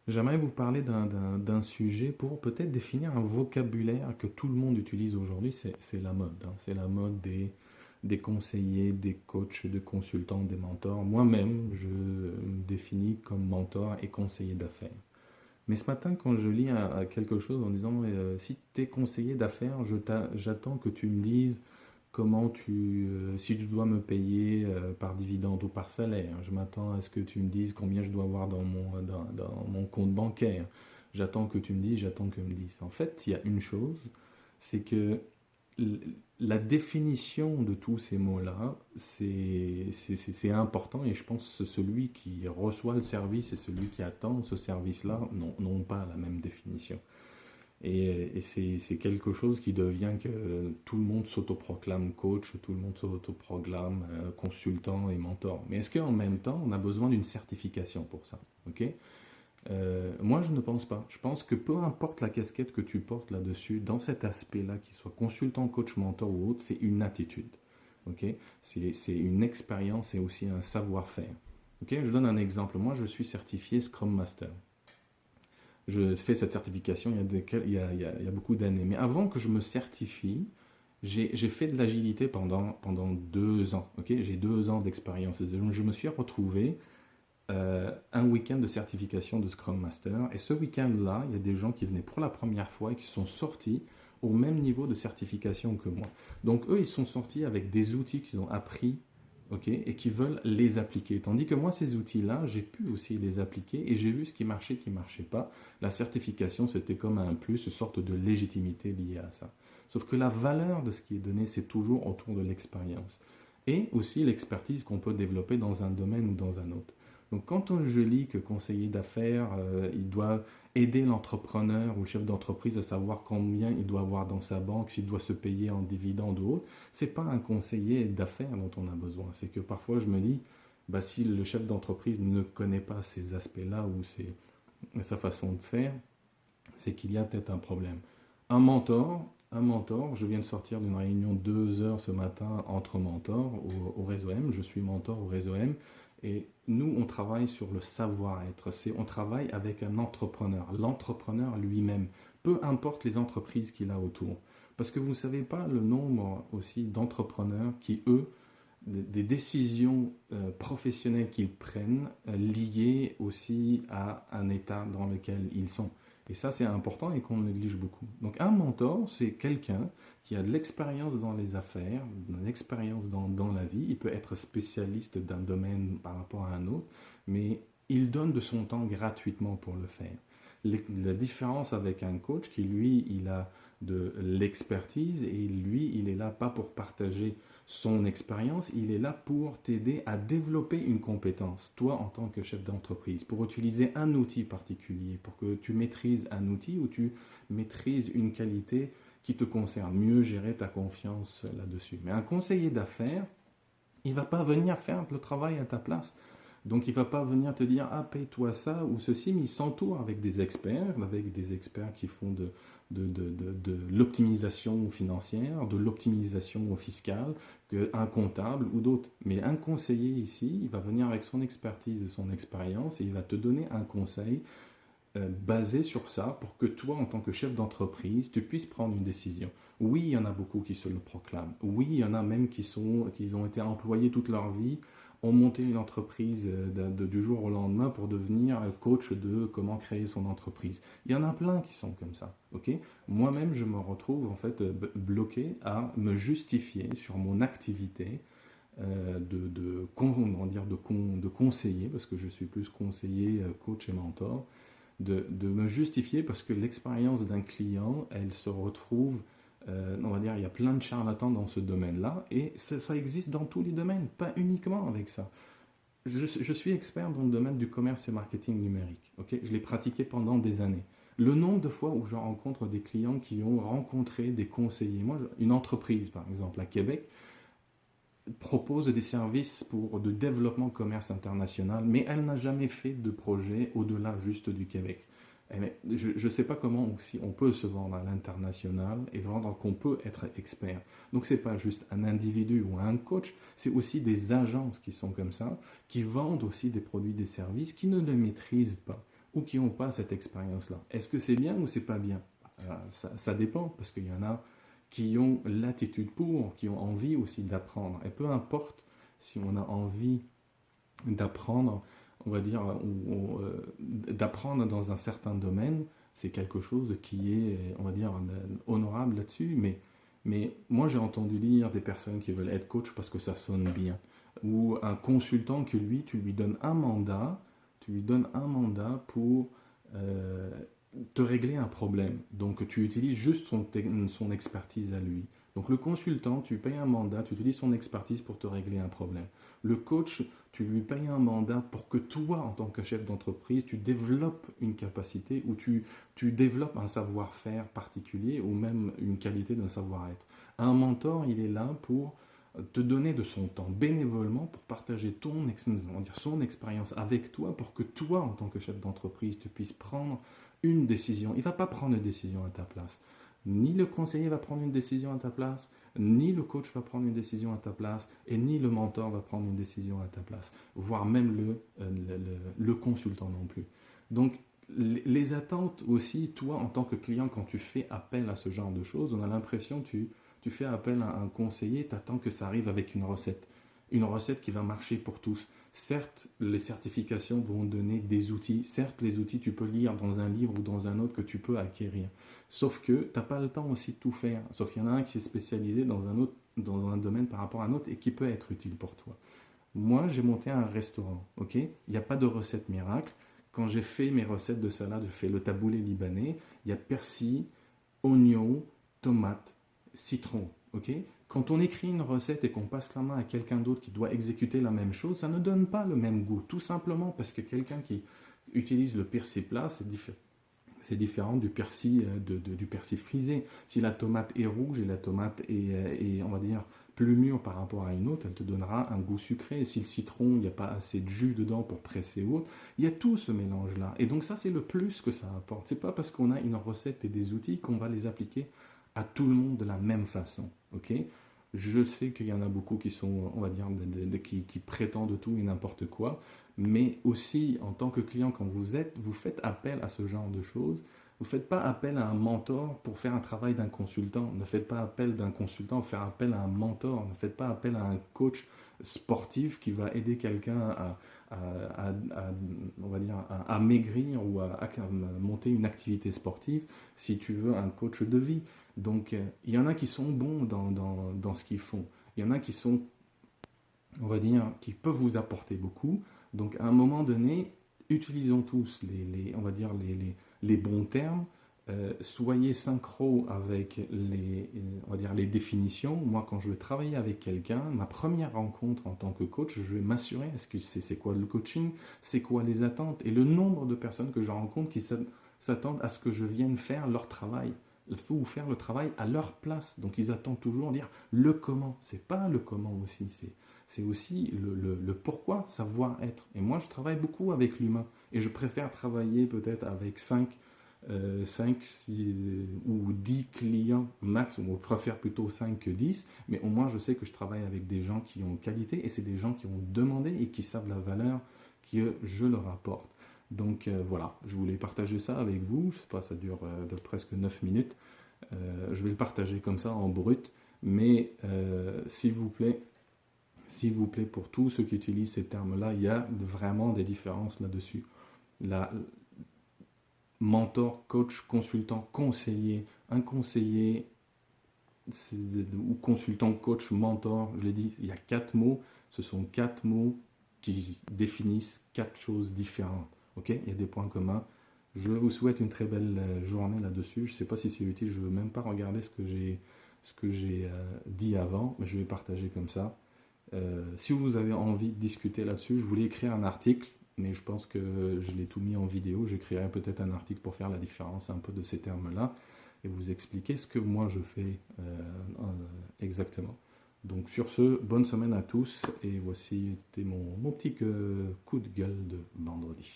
J'aimerais vous parler d'un sujet pour peut-être définir un vocabulaire que tout le monde utilise aujourd'hui, c'est la mode, hein. C'est la mode des conseillers, des coachs, des consultants, des mentors. Moi-même, je me définis comme mentor et conseiller d'affaires. Mais ce matin, quand je lis quelque chose en disant si tu es conseiller d'affaires, j'attends que tu me dises si tu dois me payer par dividende ou par salaire. Je m'attends à ce que tu me dises combien je dois avoir dans mon compte bancaire. J'attends que tu me dises. En fait, il y a une chose, c'est que l- la définition de tous ces mots-là, c'est important et je pense que celui qui reçoit le service et celui qui attend ce service-là n'ont pas la même définition. Et c'est quelque chose qui devient que tout le monde s'autoproclame coach, tout le monde s'autoproclame consultant et mentor. Mais est-ce qu'en même temps, on a besoin d'une certification pour ça? Ok. Moi, je ne pense pas. Je pense que peu importe la casquette que tu portes là-dessus, dans cet aspect-là, qu'il soit consultant, coach, mentor ou autre, c'est une attitude. Ok. C'est une expérience et aussi un savoir-faire. Ok. Je donne un exemple. Moi, je suis certifié Scrum Master. Je fais cette certification il y a beaucoup d'années. Mais avant que je me certifie, j'ai fait de l'agilité pendant 2 ans. Ok. J'ai 2 ans d'expérience. Donc, je me suis retrouvé un week-end de certification de Scrum Master. Et ce week-end-là, il y a des gens qui venaient pour la première fois et qui sont sortis au même niveau de certification que moi. Donc eux, ils sont sortis avec des outils qu'ils ont appris, ok, et qui veulent les appliquer. Tandis que moi, ces outils-là, j'ai pu aussi les appliquer et j'ai vu ce qui marchait pas. La certification, c'était comme un plus, une sorte de légitimité liée à ça. Sauf que la valeur de ce qui est donné, c'est toujours autour de l'expérience. Et aussi l'expertise qu'on peut développer dans un domaine ou dans un autre. Donc quand je lis que conseiller d'affaires, il doit aider l'entrepreneur ou le chef d'entreprise à savoir combien il doit avoir dans sa banque, s'il doit se payer en dividende ou autre, c'est pas un conseiller d'affaires dont on a besoin. C'est que parfois je me dis, bah, si le chef d'entreprise ne connaît pas ces aspects-là ou sa façon de faire, c'est qu'il y a peut-être un problème. Un mentor, je viens de sortir d'une réunion 2 heures ce matin entre mentors au réseau M. Je suis mentor au réseau M. Et nous, on travaille sur le savoir-être. On travaille avec un entrepreneur, l'entrepreneur lui-même, peu importe les entreprises qu'il a autour. Parce que vous ne savez pas le nombre aussi d'entrepreneurs qui, eux, des décisions professionnelles qu'ils prennent liées aussi à un état dans lequel ils sont. Et ça, c'est important et qu'on néglige beaucoup. Donc, un mentor, c'est quelqu'un qui a de l'expérience dans les affaires, de l'expérience dans la vie. Il peut être spécialiste d'un domaine par rapport à un autre, mais il donne de son temps gratuitement pour le faire. La différence avec un coach qui, lui, il a de l'expertise et lui, il est là pas pour partager son expérience, il est là pour t'aider à développer une compétence, toi en tant que chef d'entreprise, pour utiliser un outil particulier, pour que tu maîtrises un outil ou tu maîtrises une qualité qui te concerne, mieux gérer ta confiance là-dessus. Mais un conseiller d'affaires, il ne va pas venir faire le travail à ta place. Donc il ne va pas venir te dire ah paye-toi ça ou ceci, mais il s'entoure avec des experts qui font de l'optimisation financière, de l'optimisation fiscale, un comptable ou d'autres. Mais un conseiller ici, il va venir avec son expertise et son expérience et il va te donner un conseil basé sur ça pour que toi, en tant que chef d'entreprise, tu puisses prendre une décision. Oui, il y en a beaucoup qui se le proclament. Oui, il y en a même qui ont été employés toute leur vie, ont monté une entreprise du jour au lendemain pour devenir coach de comment créer son entreprise. Il y en a plein qui sont comme ça. Ok. Moi-même, je me retrouve en fait bloqué à me justifier sur mon activité de conseiller, parce que je suis plus conseiller, coach et mentor, de me justifier parce que l'expérience d'un client, elle se retrouve, on va dire, il y a plein de charlatans dans ce domaine-là, et ça existe dans tous les domaines, pas uniquement avec ça. Je suis expert dans le domaine du commerce et marketing numérique. Ok. Je l'ai pratiqué pendant des années. Le nombre de fois où je rencontre des clients qui ont rencontré des conseillers, moi, une entreprise par exemple à Québec, propose des services pour de développement commerce international, mais elle n'a jamais fait de projet au-delà juste du Québec. Je ne sais pas comment aussi on peut se vendre à l'international et vendre qu'on peut être expert. Donc c'est pas juste un individu ou un coach, c'est aussi des agences qui sont comme ça, qui vendent aussi des produits, des services qui ne les maîtrisent pas. ou qui n'ont pas cette expérience-là. Est-ce que c'est bien ou c'est pas bien? Ça dépend, parce qu'il y en a qui ont l'attitude pour, qui ont envie aussi d'apprendre. Et peu importe si on a envie d'apprendre, on va dire, d'apprendre dans un certain domaine, c'est quelque chose qui est, on va dire, honorable là-dessus, mais moi j'ai entendu dire des personnes qui veulent être coach parce que ça sonne bien, ou un consultant que lui, tu lui donnes un mandat, pour te régler un problème. Donc tu utilises juste son expertise à lui. Donc le consultant, tu payes un mandat, tu utilises son expertise pour te régler un problème. Le coach, tu lui payes un mandat pour que toi, en tant que chef d'entreprise, tu développes une capacité ou tu développes un savoir-faire particulier ou même une qualité d'un savoir-être. Un mentor, il est là pour te donner de son temps bénévolement pour partager son expérience avec toi pour que toi, en tant que chef d'entreprise, tu puisses prendre une décision. Il ne va pas prendre une décision à ta place. Ni le conseiller va prendre une décision à ta place, ni le coach va prendre une décision à ta place, et ni le mentor va prendre une décision à ta place, voire même le consultant non plus. Donc, les attentes aussi, toi, en tant que client, quand tu fais appel à ce genre de choses, on a l'impression que tu fais appel à un conseiller, tu attends que ça arrive avec une recette qui va marcher pour tous. Certes, les certifications vont donner des outils. Certes, les outils, tu peux lire dans un livre ou dans un autre que tu peux acquérir. Sauf que tu n'as pas le temps aussi de tout faire. Sauf qu'il y en a un qui est spécialisé dans un domaine par rapport à un autre et qui peut être utile pour toi. Moi, j'ai monté un restaurant, ok? Il n'y a pas de recette miracle. Quand j'ai fait mes recettes de salade, je fais le taboulé libanais. Il y a persil, oignon, tomate, citron, ok? Quand on écrit une recette et qu'on passe la main à quelqu'un d'autre qui doit exécuter la même chose, ça ne donne pas le même goût. Tout simplement parce que quelqu'un qui utilise le persil plat, c'est différent du persil, du persil frisé. Si la tomate est rouge et la tomate est, on va dire, plus mûre par rapport à une autre, elle te donnera un goût sucré. Et si le citron, il n'y a pas assez de jus dedans pour presser ou autre, il y a tout ce mélange-là. Et donc ça, c'est le plus que ça apporte. C'est pas parce qu'on a une recette et des outils qu'on va les appliquer à tout le monde de la même façon. Ok? Je sais qu'il y en a beaucoup qui sont, on va dire, qui prétendent tout et n'importe quoi, mais aussi en tant que client, quand vous faites appel à ce genre de choses, vous ne faites pas appel à un mentor pour faire un travail d'un consultant. Ne faites pas appel d'un consultant pour faire appel à un mentor. Ne faites pas appel à un coach sportif qui va aider quelqu'un on va dire, à maigrir ou à monter une activité sportive si tu veux un coach de vie. Donc, il y en a qui sont bons dans ce qu'ils font. Il y en a qui sont, on va dire, qui peuvent vous apporter beaucoup. Donc, à un moment donné, utilisons tous on va dire les bons termes. Soyez synchro avec on va dire les définitions. Moi, quand je vais travailler avec quelqu'un, ma première rencontre en tant que coach, je vais m'assurer, est-ce que c'est quoi le coaching, c'est quoi les attentes, et le nombre de personnes que je rencontre qui s'attendent à ce que je vienne faire leur travail. Il faut faire le travail à leur place. Donc, ils attendent toujours dire le comment. C'est pas le comment aussi, c'est aussi le pourquoi, savoir-être. Et moi, je travaille beaucoup avec l'humain. Et je préfère travailler peut-être avec 5, 6 ou 10 clients max. On préfère plutôt 5 que 10. Mais au moins, je sais que je travaille avec des gens qui ont qualité. Et c'est des gens qui ont demandé et qui savent la valeur que je leur apporte. Donc voilà, je voulais partager ça avec vous. Je sais pas, ça dure de presque 9 minutes. Je vais le partager comme ça en brut. Mais s'il vous plaît, pour tous ceux qui utilisent ces termes-là, il y a vraiment des différences là-dessus. Mentor, coach, consultant, conseiller. Un conseiller ou consultant, coach, mentor, je l'ai dit, il y a 4 mots. Ce sont 4 mots qui définissent 4 choses différentes. Ok? Il y a des points communs. Je vous souhaite une très belle journée là-dessus. Je ne sais pas si c'est utile, je ne veux même pas regarder ce que j'ai dit avant, mais je vais partager comme ça. Si vous avez envie de discuter là-dessus, je voulais écrire un article, mais je pense que je l'ai tout mis en vidéo. J'écrirai peut-être un article pour faire la différence un peu de ces termes-là et vous expliquer ce que moi je fais exactement. Donc sur ce, bonne semaine à tous et voici mon petit coup de gueule de vendredi.